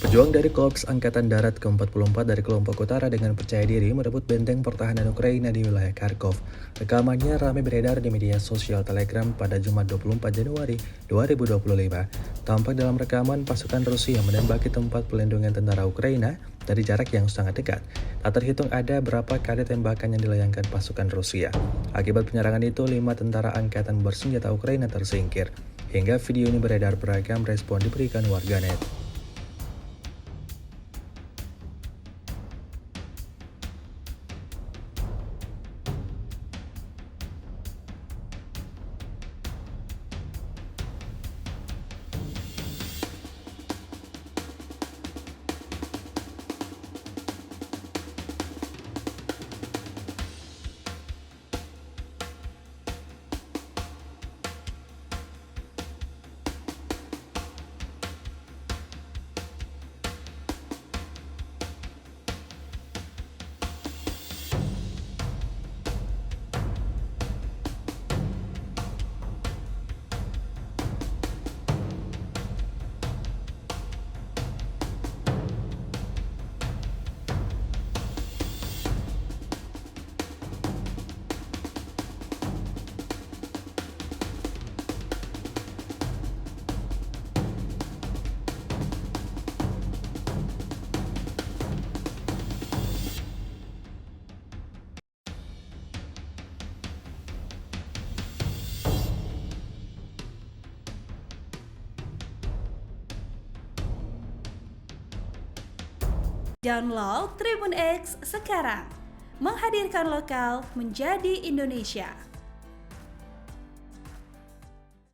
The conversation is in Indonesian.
Pejuang dari Korps Angkatan Darat ke-44 dari kelompok utara dengan percaya diri merebut benteng pertahanan Ukraina di wilayah Kharkov. Rekamannya ramai beredar di media sosial Telegram pada Jumat 24 Januari 2025. Tampak dalam rekaman pasukan Rusia menembaki tempat pelindungan tentara Ukraina dari jarak yang sangat dekat. Tak terhitung ada berapa kali tembakan yang dilayangkan pasukan Rusia. Akibat penyerangan itu, 5 tentara angkatan bersenjata Ukraina tersingkir. Hingga video ini beredar, beragam respon diberikan warganet. Download Tribun X sekarang, menghadirkan lokal menjadi Indonesia.